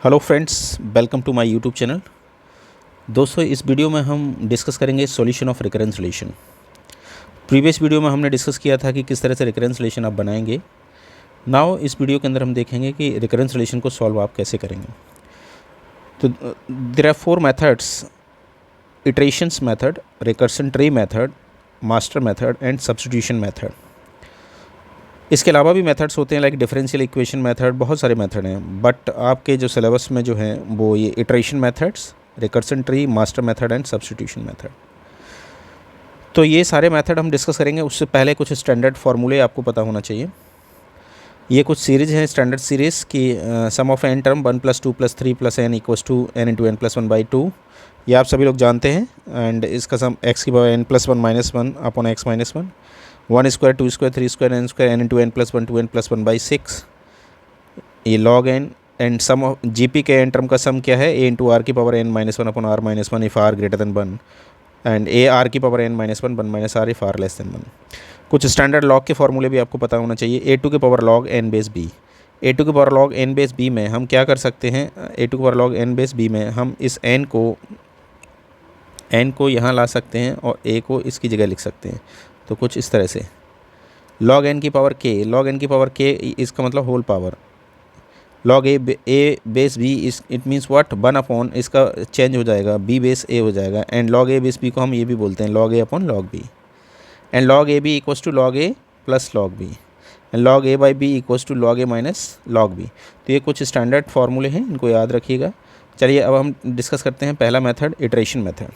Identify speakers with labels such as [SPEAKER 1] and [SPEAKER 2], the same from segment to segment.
[SPEAKER 1] Hello friends, welcome to my YouTube channel. दोस्तों, इस video में हम डिस्कस करेंगे solution of recurrence relation. Previous video में हमने डिस्कस किया था कि किस तरह से रिकरेंस रिलेशन आप बनाएंगे। नाउ इस वीडियो के अंदर हम देखेंगे कि रिकरेंस रिलेशन को सॉल्व आप कैसे करेंगे। तो there are 4 methods: iterations method, recursion tree method, master method and substitution method. इसके अलावा भी मेथड्स होते हैं लाइक डिफरेंशियल इक्वेशन मेथड, बहुत सारे मेथड हैं, बट आपके जो सिलेबस में जो हैं वो ये iteration methods, recursion tree, master method and substitution method. तो ये सारे मेथड हम डिस्कस करेंगे। उससे पहले कुछ स्टैंडर्ड फार्मूले आपको पता होना चाहिए। ये कुछ सीरीज हैं, स्टैंडर्ड सीरीज़ की सम of N term 1 + 2 + 3 + n = n × n + 1/2। ये आप सभी लोग जानते हैं। एंड इसका सम x⁻n + 1 - 1 upon x - 1, 1 square, 2 square, 3 square, n square, n × n + 1 2n + 1/6। ये log n and sum of GP के एन टर्म का सम क्या है, a × r⁻n - 1 upon r - 1 if r > 1 and a r⁻n - 1 1 - r if r < 1। कुछ standard log के फॉर्मूले भी आपको पता होना चाहिए। a⁴ log n/b, a⁴ log n/b में हम क्या कर सकते हैं, a⁴ log n/b में हम इस n को यहाँ ला सकते हैं और a को इसकी जगह लिख सकते हैं। तो कुछ इस तरह से log n की पावर k, log n की पावर k इसका मतलब whole power, log a/b it means what, 1 upon इसका चेंज हो जाएगा b/a हो जाएगा। एंड log a/b को हम ये भी बोलते हैं log a upon log b। And log ab = log a + log b and log a/b = log a - log b। तो ये कुछ स्टैंडर्ड फार्मूले हैं, इनको याद रखिएगा। चलिए अब हम डिस्कस करते हैं पहला method, iteration method.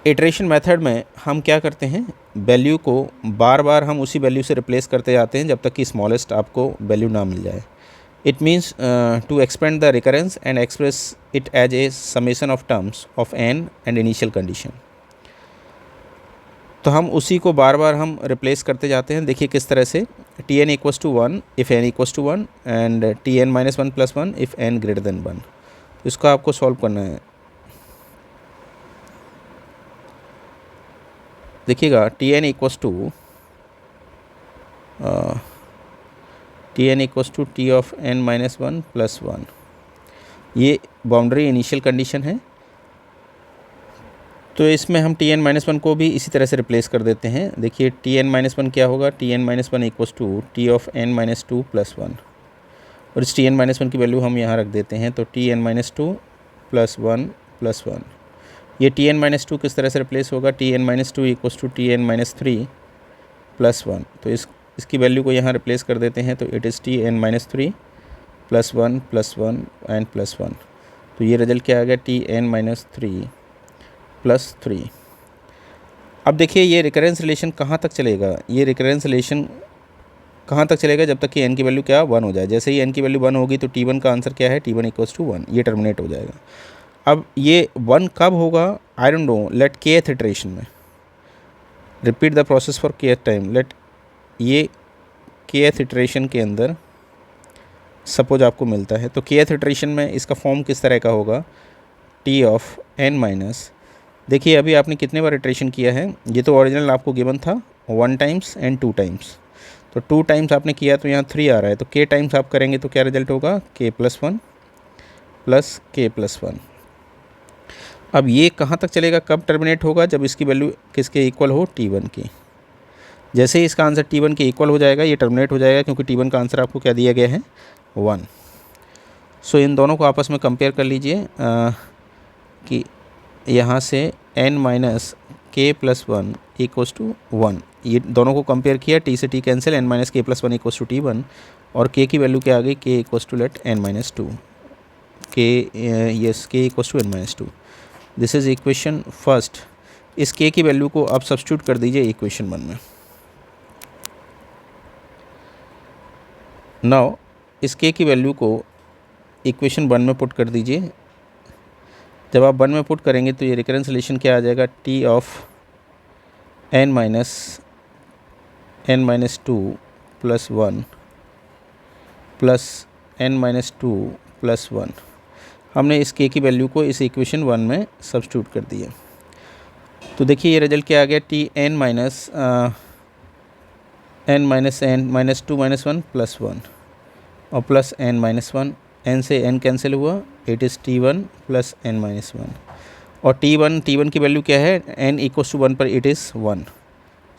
[SPEAKER 1] Iteration method में हम क्या करते हैं, वैल्यू को बार बार हम उसी वैल्यू से रिप्लेस करते जाते हैं जब तक कि स्मॉलेस्ट आपको वैल्यू ना मिल जाए। It means to expand the recurrence and express it as a summation of terms of n and initial condition. तो हम उसी को बार बार हम रिप्लेस करते जाते हैं। देखिए किस तरह से, Tn = 1 if n = 1 and Tn - 1 + 1 if n > 1। तो इसको आपको सॉल्व करना है। देखिएगा Tn = T of n - 1 + 1। ये बाउंड्री इनिशियल कंडीशन है। तो इसमें हम Tn - 1 को भी इसी तरह से रिप्लेस कर देते हैं। देखिए Tn - 1 क्या होगा, Tn - 1 = T of n - 2 + 1 और इस Tn - 1 की वैल्यू हम यहाँ रख देते हैं। तो Tn - 2 + 1 + 1। ये Tn - 2 किस तरह से रिप्लेस होगा, Tn - 2 = Tn - 3 + 1। तो इसकी वैल्यू को यहाँ रिप्लेस कर देते हैं। तो इट इज़ Tn - 3 + 1 + 1 एंड +1। तो ये रिजल्ट क्या आ गया, Tn - 3 + 3। अब देखिए ये रिकरेंस रिलेशन कहाँ तक चलेगा, ये रिकरेंस रिलेशन कहाँ तक चलेगा, जब तक कि n की वैल्यू क्या 1 हो जाए। जैसे ही n की वैल्यू 1 होगी तो T1 का आंसर क्या है, T1 = 1, ये टर्मिनेट हो जाएगा। अब ये 1 कब होगा, I don't know, let kth iteration में repeat the process for kth time. Let ये kth इटरेशन के अंदर सपोज आपको मिलता है, तो kth इटरेशन में इसका फॉर्म किस तरह का होगा, T of n-, देखिए अभी आपने कितने बार इटरेशन किया है, ये तो ओरिजिनल आपको गिवन था 1 टाइम्स एंड 2 टाइम्स। तो 2 टाइम्स आपने किया तो यहाँ 3 आ रहा है। तो k टाइम्स आप करेंगे तो क्या रिजल्ट होगा, k + 1 + k + 1। अब ये कहाँ तक चलेगा, कब टर्मिनेट होगा, जब इसकी वैल्यू किसके इक्वल हो, T1 की। जैसे ही इसका आंसर T1 के इक्वल हो जाएगा ये टर्मिनेट हो जाएगा, क्योंकि T1 का आंसर आपको क्या दिया गया है, 1। सो इन दोनों को आपस में कंपेयर कर लीजिए कि यहाँ से n - k + 1 = 1, ये दोनों को कंपेयर किया, t से t cancel, n - k + 1 = T1 और k की वैल्यू क्या आ गई, k = let n - 2, k = n - 2। This is equation first. इस k की वैल्यू को आप सब्स्टिट्यूट कर दीजिए इक्वेशन 1 में। नाउ इस k की वैल्यू को इक्वेशन 1 में पुट कर दीजिए। जब आप 1 में पुट करेंगे तो ये रिकरेंस रिलेशन क्या आ जाएगा, T of n - 2 + 1 + n - 2 + 1। हमने इस k की वैल्यू को इस इक्वेशन 1 में सब्स्टिट्यूट कर दिया। तो देखिए ये रिजल्ट क्या आ गया, Tn - n - 2 - 1 + 1 और प्लस n - 1 n से n कैंसिल हुआ, it is t1 plus n-1। और t1 की वैल्यू क्या है, n इक्वल्स टू 1 पर इट इज़ 1।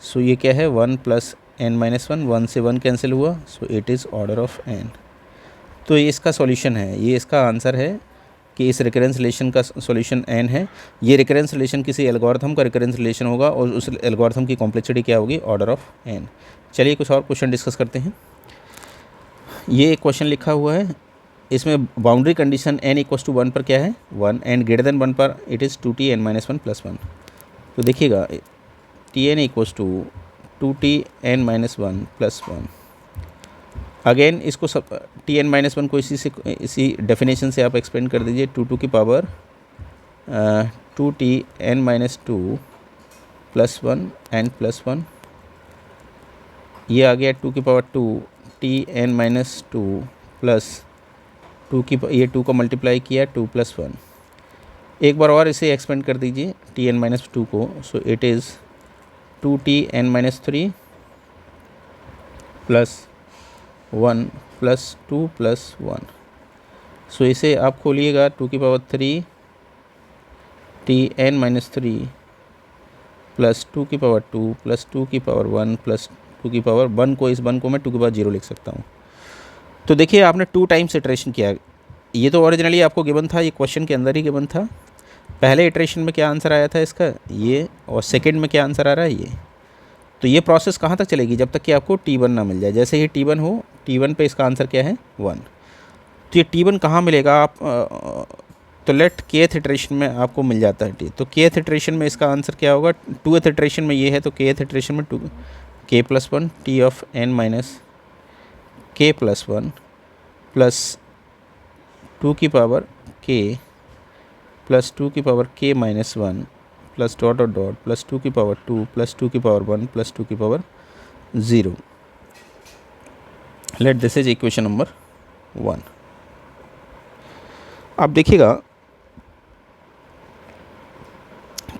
[SPEAKER 1] सो ये क्या है 1 प्लस n-1, 1 से 1 कैंसिल हुआ, सो it is order of n। तो ये इसका सॉल्यूशन है, ये इसका आंसर है कि इस रिकरेंस रिलेशन का सॉल्यूशन n है। ये रिकरेंस रिलेशन किसी एल्गोरिथम का रिकरेंस रिलेशन होगा और उस एल्गोरिथम की कॉम्प्लेक्सिटी क्या होगी, ऑर्डर ऑफ n। चलिए कुछ और क्वेश्चन डिस्कस करते हैं। ये एक क्वेश्चन लिखा हुआ है, इसमें boundary condition n equals to 1 पर क्या है 1 एंड ग्रेटर देन 1 पर इट इज़ 2tn-1 प्लस 1। तो देखिएगा tn equals to 2tn-1 plus 1। Again इसको सब tn-1 को इसी डेफिनेशन से आप एक्सपेंड कर दीजिए, 2 की power 2tn-2 plus 1 and plus 1। ये आ गया 2 की पावर 2 tn-2 प्लस 2 की ये 2 को मल्टीप्लाई किया 2 प्लस 1। एक बार और इसे एक्सपेंड कर दीजिए tn-2 को, सो it is 2tn-3 plus 1 plus 2 plus 1। सो इसे आप खोलिएगा 2 की पावर 3 tn-3 प्लस 2 की पावर 2 प्लस 2 की पावर 1 प्लस 2 की पावर 1 को, इस 1 को मैं 2 की पावर 0 लिख सकता हूँ। तो देखिए आपने 2 टाइम्स इटरेशन किया। ये तो ओरिजिनली आपको गिवन था, ये क्वेश्चन के अंदर ही गिवन था। पहले इटरेशन में क्या आंसर आया था इसका ये, और सेकंड में क्या आंसर आ रहा है ये। तो ये प्रोसेस कहाँ तक चलेगी, जब तक कि आपको t1 ना मिल जाए। जैसे ही t1 हो, t1 पे इसका आंसर क्या है 1। तो ये t1 कहाँ मिलेगा आप तो लेट kth इटरेशन में आपको मिल जाता है t। तो kth इटरेशन में इसका आंसर क्या होगा, 2th इटरेशन में ये है, तो kth इटरेशन में 2 k plus 1 t of n minus k plus 1 plus 2 की पावर k प्लस 2 की power k minus 1 plus dot dot dot plus 2 की पावर 2 प्लस 2 की पावर 1 प्लस 2 की power 0। Let this is equation number 1। आप देखिएगा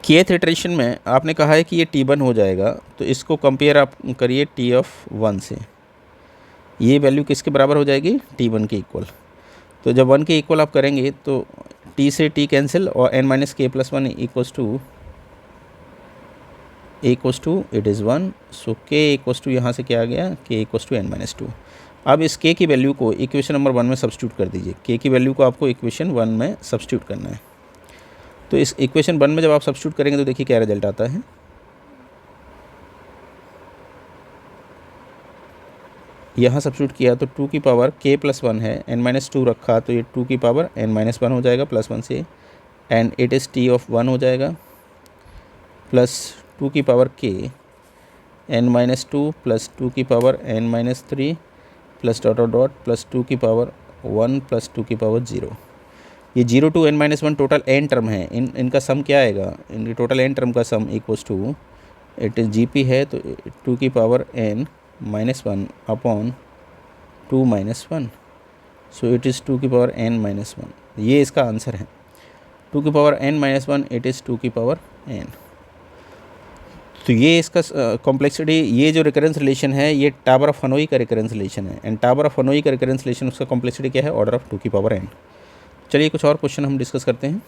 [SPEAKER 1] kth iteration में आपने कहा है कि ये t1 हो जाएगा, तो इसको कंपेयर आप करिए t ऑफ 1 से। ये वैल्यू किसके बराबर हो जाएगी, t1 के इक्वल। तो जब 1 के इक्वल आप करेंगे तो t से t कैंसिल और n-k plus 1 equals to it is 1। So k equals to यहाँ से क्या आ गया, k इक्वल्स टू n-2। अब इस k की वैल्यू को इक्वेशन नंबर 1 में सब्स्टिट्यूट कर दीजिए। k की वैल्यू को आपको इक्वेशन 1 में सब्स्टिट्यूट करना है। तो इस इक्वेशन 1 में जब आप सब्स्टिट्यूट करेंगे तो देखिए क्या रिजल्ट आता है। यहाँ सब्स्टिट्यूट किया तो 2 की पावर k प्लस 1 है, n-2 रखा तो ये 2 की पावर n-1 हो जाएगा प्लस 1 से, and it is t of 1 हो जाएगा प्लस 2 की पावर k n-2 प्लस 2 की power n-3 plus dot dot dot plus 2 की पावर 1 प्लस 2 की पावर 0। ये 0 to n-1 total n term है, इनका सम क्या आएगा, इनके टोटल n टर्म का sum equals to it is gp है, तो 2 की power n-1 upon 2 minus 1। So it is 2 की पावर n-1। ये इसका आंसर है, 2 की पावर n-1 इट इज़ 2 की पावर n। तो ये इसका कॉम्प्लेक्सिटी, ये जो रिकरेंस रिलेशन है ये टावर ऑफ हनोई का रिकरेंस रिलेशन है, एंड टावर ऑफ हनोई का रिकरेंस रिलेशन उसका कॉम्प्लेक्सिटी क्या है, ऑर्डर ऑफ 2 की पावर n। चलिए कुछ और क्वेश्चन हम डिस्कस करते हैं।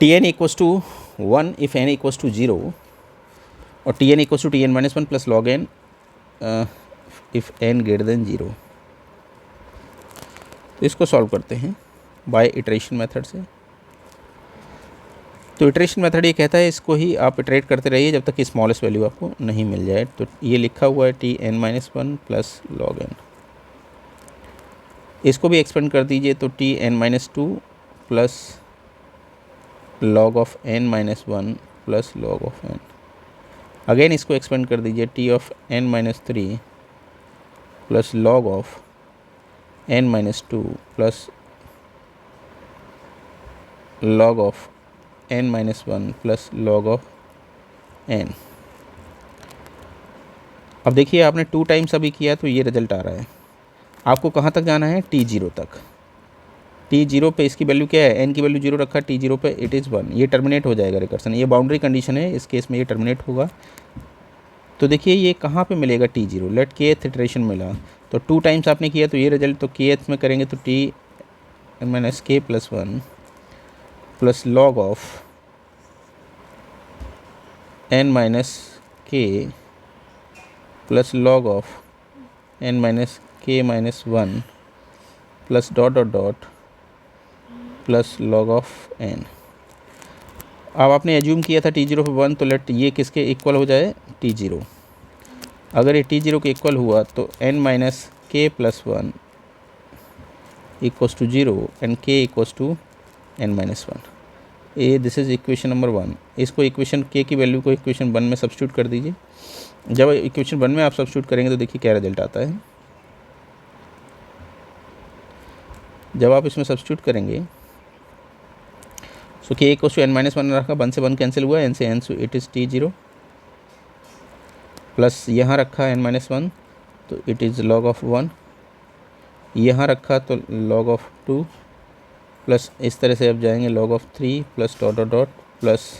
[SPEAKER 1] tn equals to 1 if n equals to 0 और tn equals to tn-1 plus log n if n greater than 0। तो इसको सॉल्व करते हैं बाय इटरेशन मेथड से। तो इटरेशन मेथड ये कहता है इसको ही आप इटरेट करते रहिए जब तक कि स्मॉलेस्ट वैल्यू आपको नहीं मिल जाए। तो ये लिखा हुआ है tn-1 प्लस log n। इसको भी एक्सपेंड कर दीजिए तो tn-2 plus log of n-1 plus log of n। Again इसको एक्सपेंड कर दीजिए t of n-3 plus log of n-2 plus log of n-1 plus log of n। अब देखिए आपने 2 टाइम्स अभी किया तो ये रिजल्ट आ रहा है। आपको कहाँ तक जाना है, t0 तक। t0 पे इसकी वैल्यू क्या है, n की वैल्यू 0 रखा, t0 पे इट इज़ 1। ये टर्मिनेट हो जाएगा रिकर्सन, ये बाउंड्री कंडीशन है, इस केस में ये टर्मिनेट होगा। तो देखिए ये कहाँ पे मिलेगा T zero, late k th iteration मिला, तो 2 टाइम्स आपने किया तो ये रिजल्ट, तो के एथ में करेंगे तो टी माइनस के plus 1 plus log of N minus के plus log of N minus K minus 1 plus dot dot dot plus log of N. अब आपने एज्यूम किया था टी जीरो पे 1, तो लेट ये किसके इक्वल हो जाए, टी जीरो। अगर ये टी जीरो के इक्वल हुआ तो एन माइनस के plus 1 equals to 0 and k equals to n minus 1। A this is equation number 1। इसको इक्वेशन के की वैल्यू को इक्वेशन 1 में सब्स्टिट्यूट कर दीजिए। जब इक्वेशन 1 में आप सब्स्टिट्यूट करेंगे तो देखिए क्या रिजल्ट आता है। जब आप इसमें सब्स्टिट्यूट करेंगे सो के इक्वल्स टू एन माइनस 1 रखा, 1 से 1 कैंसिल हुआ, एन से n, so it is t zero plus यहाँ रखा एन माइनस 1 तो इट इज़ लॉग ऑफ 1, यहाँ रखा तो लॉग ऑफ 2 प्लस इस तरह से अब जाएंगे log of 3 plus dot dot dot plus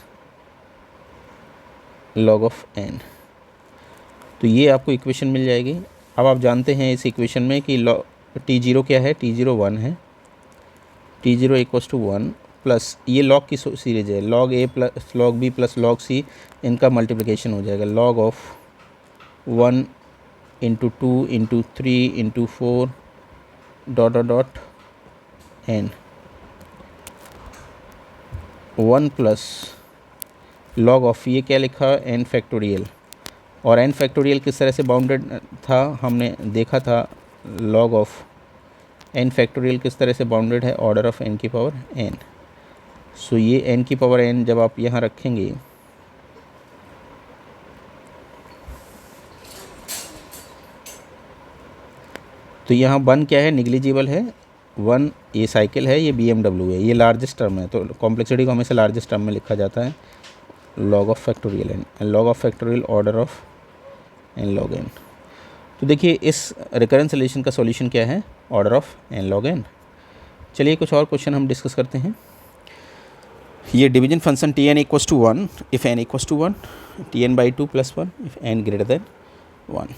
[SPEAKER 1] log of n. तो ये आपको इक्वेशन मिल जाएगी। अब आप जानते हैं इस इक्वेशन में कि टी जीरो क्या है, टी जीरो 1 है, T zero equals to 1 plus ये लॉग की सीरीज है, log A plus log B plus log C, इनका मल्टीप्लिकेशन हो जाएगा, log of 1 into 2 into 3 into 4 dot dot dot N 1 plus log of ये क्या लिखा एन फैक्टोरियल, और एन फैक्टोरियल किस तरह से बाउंडेड था हमने देखा था, लॉग ऑफ एन फैक्टोरियल किस तरह से बाउंडेड है, ऑर्डर ऑफ एन की पावर एन। सो ये एन की पावर एन जब आप यहाँ रखेंगे तो यहाँ 1 क्या है, निग्लिजिबल है, 1 ये साइकिल है, ये BMW है, ये लार्जेस्ट टर्म है, तो कॉम्प्लेक्सिटी को हमेशा लार्जेस्ट टर्म में लिखा जाता है, log of factorial n, log of factorial order of n log n. तो देखिए इस रिकरेंस रिलेशन का सॉल्यूशन क्या है, order of n log n. चलिए कुछ और क्वेश्चन हम डिस्कस करते हैं। ये division function t n equals to 1 if n equals to 1, t n by 2 plus 1 if n greater than 1।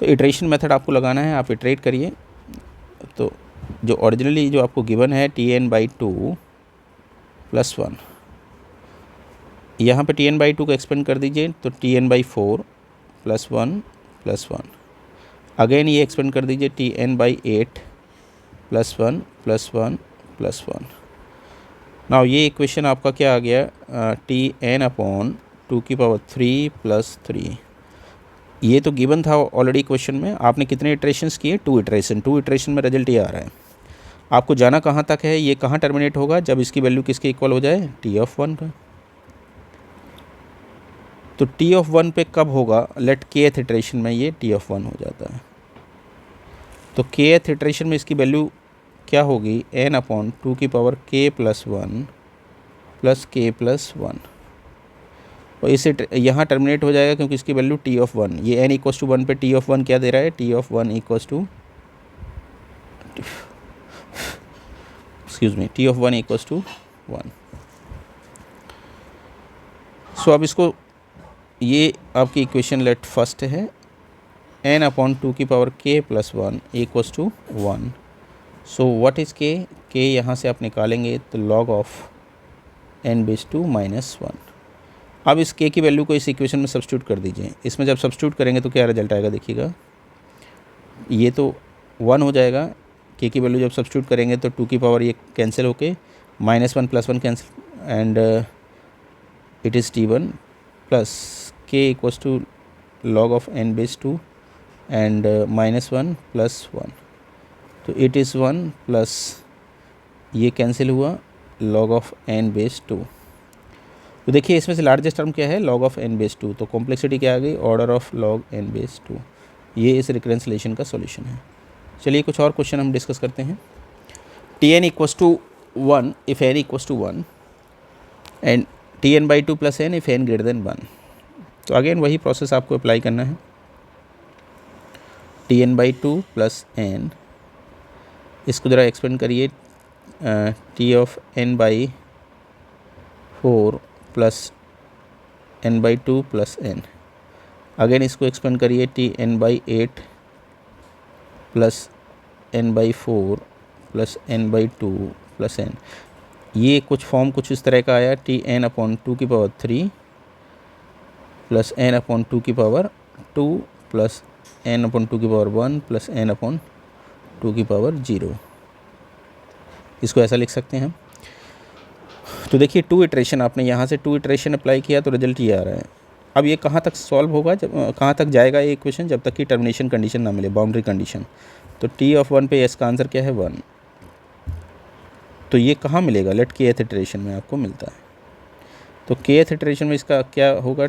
[SPEAKER 1] तो इटरेशन मेथड आपको लगाना है, आप इटरेट करिए। तो जो ओरिजिनली जो आपको गिवन है टी एन बाई 2 प्लस 1, यहाँ पे टी एन बाई 2 को एक्सपेंड कर दीजिए तो t n by 4 plus 1 plus 1, again ये एक्सपेंड कर दीजिए t n by 8 plus 1 plus 1 plus 1। Now ये इक्वेशन आपका क्या आ गया, टी एन अपॉन 2 की पावर 3 प्लस 3। ये तो गिवन था ऑलरेडी क्वेश्चन में, आपने कितने इटरेशंस किए, 2 इटरेशन, 2 इटरेशन में रिजल्ट ये आ रहा है। आपको जाना कहाँ तक है, ये कहाँ टर्मिनेट होगा, जब इसकी वैल्यू किसके इक्वल हो जाए, टी ऑफ 1 का। तो टी ऑफ 1 पे कब होगा, लेट के एथ इटरेशन में ये टी ऑफ 1 हो जाता है। तो के एथ इटरेशन में इसकी वैल्यू क्या होगी, एन अपॉन 2 की पावर के प्लस 1 प्लस के प्लस 1, और इसे यहाँ टर्मिनेट हो जाएगा क्योंकि इसकी वैल्यू टी ऑफ 1, ये एन इक्वल्स टू 1 पे टी ऑफ 1 क्या दे रहा है, t of 1 equals to t of 1 equals to 1। So अब इसको ये आपकी इक्वेशन लेट फर्स्ट है, एन अपॉन 2 की power k plus 1 equals to 1। So what is k, k यहाँ से आप निकालेंगे तो log of N base 2 minus 1। अब इस के की वैल्यू को इस इक्वेशन में सब्स्टिट्यूट कर दीजिए, इसमें जब सब्स्टिट्यूट करेंगे तो क्या रिजल्ट आएगा देखिएगा, ये तो 1 हो जाएगा, के की वैल्यू जब सब्स्टिट्यूट करेंगे तो 2 की पावर ये कैंसिल होके -1 plus 1 cancel and it is T1 plus K equals to log of N base 2 and -1 plus 1, तो इट इज़ 1 प्लस ये कैंसिल हुआ लॉग ऑफ एन बेस 2। तो देखिए इसमें से लार्जेस्ट टर्म क्या है, लॉग ऑफ एन बेस 2, तो कॉम्प्लेक्सिटी क्या आ गई, order of log n base 2। ये इस रिकरेंस रिलेशन का सॉल्यूशन है। चलिए कुछ और क्वेश्चन हम डिस्कस करते हैं। T n equals to 1 if n equals to 1 and t n by 2 plus n if n greater than 1। तो अगेन वही प्रोसेस आपको अप्लाई करना है, t n by 2 plus n, इसको ज़रा एक्सपेंड करिए, t of n by 4 plus n by 2 plus n, again इसको expand करिए t n by 8 plus n by 4 plus n by 2 plus N. ये कुछ फॉर्म कुछ इस तरह का आया, टी एन अपॉन 2 की पावर 3 प्लस एन अपॉन 2 की पावर 2 प्लस एन अपॉन 2 की पावर 1 प्लस एन अपॉन 2 की पावर 0। इसको ऐसा लिख सकते हैं। तो देखिए 2 इटरेशन, आपने यहाँ से 2 इटरेशन अप्लाई किया तो रिजल्ट ये आ रहा है। अब ये कहाँ तक सॉल्व होगा, जब कहाँ तक जाएगा ये इक्वेशन, जब तक कि टर्मिनेशन कंडीशन ना मिले, बाउंड्री कंडीशन। तो टी ऑफ 1 पे इसका आंसर क्या है 1। तो ये कहाँ मिलेगा, लेट के एथ इटरेशन में आपको मिलता है। तो के एथ इटरेशन में इसका क्या होगा,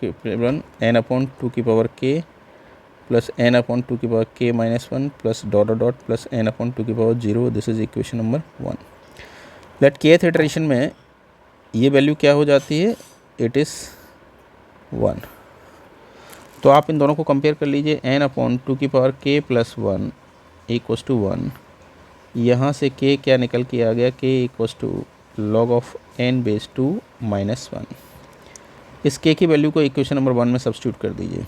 [SPEAKER 1] एन अपॉन 2 की power k plus n upon 2 की power k minus 1 plus dot dot plus n upon 2 की power 0। This is equation number 1। Let k th iteration में ये वैल्यू क्या हो जाती है, इट इज़ 1। तो आप इन दोनों को कंपेयर कर लीजिए, एन अपॉन 2 की power k plus 1 equals to 1। यहाँ से के क्या निकल के आ गया, k equals to log of N base 2 minus 1। इस के की वैल्यू को इक्वेशन नंबर 1 में सब्स्टिट्यूट कर दीजिए।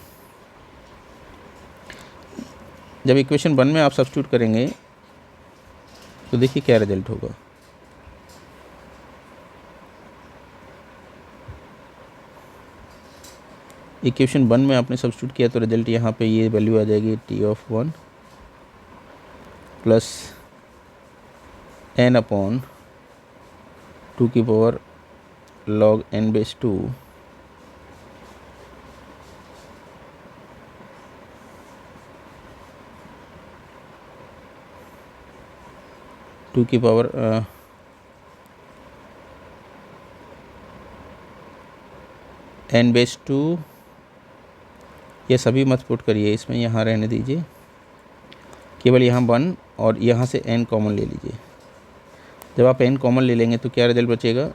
[SPEAKER 1] जब इक्वेशन 1 में आप सब्स्टिट्यूट करेंगे तो देखिए क्या रिजल्ट होगा। इक्वेशन 1 में आपने सब्स्टिट्यूट किया तो रिजल्ट यहाँ पे ये वैल्यू आ जाएगी, t of 1 plus n upon 2 की पावर लॉग एन बेस 2 2 की पावर एन बेस 2। ये सभी मत पुट करिए इसमें, यहाँ रहने दीजिए, केवल यहाँ 1 और यहाँ से n कॉमन ले लीजिए। जब आप n कॉमन ले लेंगे तो क्या रिजल्ट बचेगा,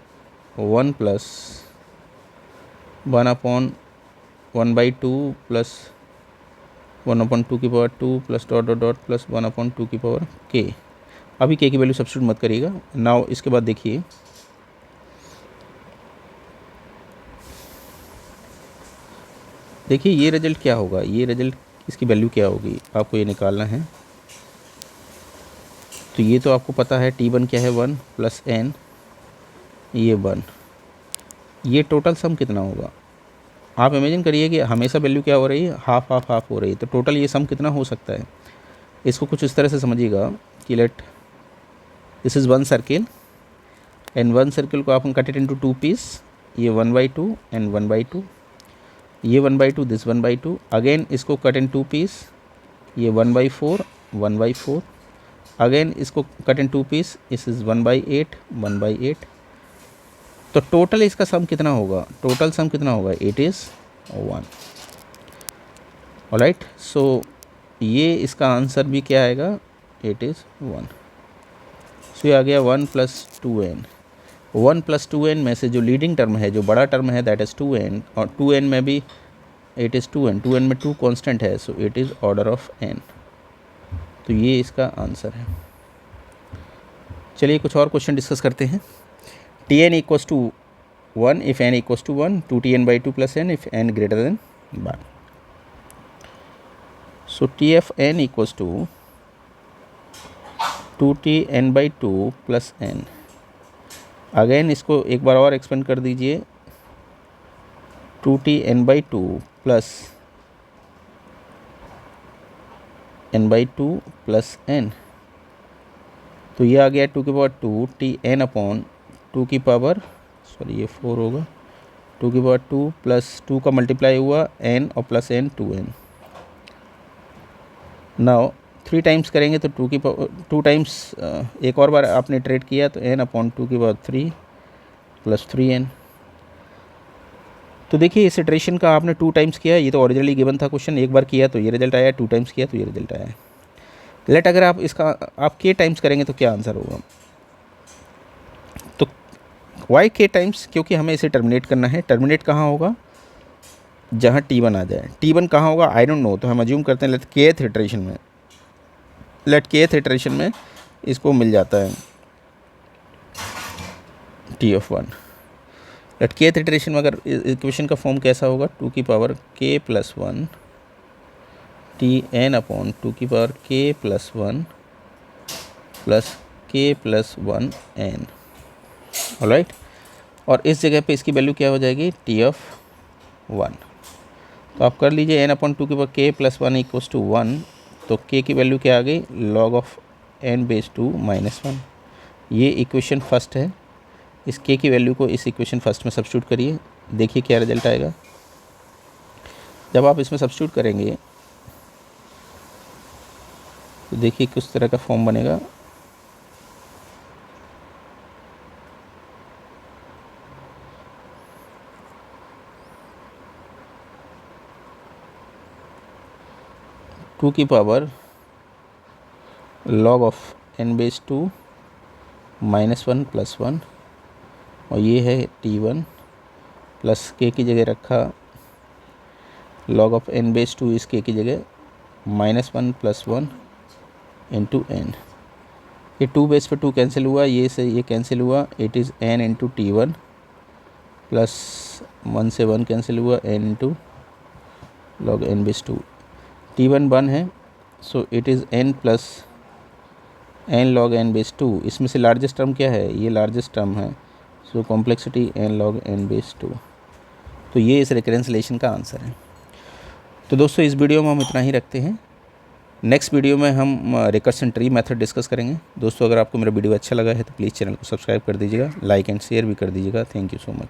[SPEAKER 1] 1 प्लस 1 अपॉन 1/2 प्लस 1 अपॉन 2 की power 2 plus dot dot dot plus 1 upon 2 की पावर k। अभी k की वैल्यू सब्स्टिट्यूट मत करिएगा। नाउ इसके बाद देखिए, ये रिजल्ट क्या होगा, ये रिजल्ट इसकी वैल्यू क्या होगी, आपको ये निकालना है। तो ये तो आपको पता है t1 क्या है 1 प्लस n, ये 1। ये टोटल सम कितना होगा, आप इमेजिन करिए कि हमेशा वैल्यू क्या हो रही है, हाफ हाफ हाफ हो रही है। तो टोटल ये सम कितना हो सकता है, इसको कुछ इस तरह से समझिएगा कि let this is 1 circle and 1 circle को आप कट इट इनटू 2 पीस, ये 1/2 एंड 1/2, ये 1/2 दिस 1/2। अगेन इसको कट इन 2 पीस, ये 1/4 1/4। अगेन इसको कट इन 2 पीस, इस इज़ 1/8 1/8। तो टोटल इसका सम कितना होगा, टोटल सम कितना होगा, इट इज़ 1। ऑलराइट, सो ये इसका आंसर भी क्या आएगा, इट इज़ 1। सो ये आ गया 1 + 2n। 1 + 2n में से जो लीडिंग टर्म है, जो बड़ा टर्म है, दैट इज़ 2n, और 2n में भी इट इज़ 2n। 2n में 2 कांस्टेंट है, सो it is order of n। तो ये इसका आंसर है। चलिए कुछ और क्वेश्चन डिस्कस करते हैं। Tn equals to 1 if n equals to 1, 2Tn/2 + n if n greater than 1। So Tn equals to 2Tn/2 + n। Again इसको एक बार और एक्सपेंड कर दीजिए, 2Tn/2 + n/2 + n। तो ये आ गया 2 की पावर 2 Tn अपॉन 2 की पावर, सॉरी ये 4 होगा, 2 की पावर 2 + 2 का मल्टीप्लाई हुआ n और plus n 2n। Now 3 times करेंगे तो 2 की पावर 2 टाइम्स, एक और बार आपने ट्रेड किया तो n अपॉन 2 की पावर 3 + 3n। तो देखिए इस इटरेशन का आपने 2 टाइम्स किया, ये तो ओरिजिनली गिवन था क्वेश्चन, एक बार किया तो ये रिजल्ट आया, 2 टाइम्स किया तो ये रिजल्ट आया। लेट अगर आप इसका आप k टाइम्स करेंगे तो क्या आंसर होगा, तो वाई k टाइम्स, क्योंकि हमें इसे टर्मिनेट करना है। टर्मिनेट कहाँ होगा, जहाँ t1 आ जाए। t1 कहाँ होगा, आई डोंट नो, तो हम अज्यूम करते हैं लेट kth इटरेशन में, लेट kth इटरेशन में इसको मिल जाता है t of 1। But kth iteration में अगर इक्वेशन का फॉर्म कैसा होगा, 2 की power k plus 1 t n upon 2 की power k plus 1 plus k plus 1 n। Alright, और इस जगह पे इसकी वैल्यू क्या हो जाएगी, t ऑफ 1। तो आप कर लीजिए n अपॉन 2 की power k plus 1 equals to 1, तो k की वैल्यू क्या आ गई, log of n base 2 minus 1। ये इक्वेशन फर्स्ट है। इस k की वैल्यू को इस इक्वेशन फर्स्ट में सब्स्टिट्यूट करिए, देखिए क्या रिजल्ट आएगा। जब आप इसमें सब्स्टिट्यूट करेंगे तो देखिए किस तरह का फॉर्म बनेगा। टू की power log of n base 2 minus 1 plus 1, और ये है t1 प्लस k की जगह रखा log ऑफ n बेस 2 इस k की जगह माइनस 1 प्लस 1 इंटू n। ये 2 बेस पे 2 कैंसिल हुआ, ये से ये कैंसिल हुआ, it is n into t1 plus 1 से 1 कैंसिल हुआ, n into log n base 2। t1 1 है, सो it is n plus n log n base 2। इसमें से लार्जेस्ट टर्म क्या है, ये लार्जेस्ट टर्म है, so complexity n log n base 2। तो ये इस रिकरेंस रिलेशन का आंसर है। तो दोस्तों इस वीडियो में हम इतना ही रखते हैं। नेक्स्ट वीडियो में हम रिकर्सन ट्री मेथड डिस्कस करेंगे। दोस्तों अगर आपको मेरा वीडियो अच्छा लगा है तो प्लीज़ चैनल को सब्सक्राइब कर दीजिएगा, लाइक एंड शेयर भी कर दीजिएगा। Thank you so much.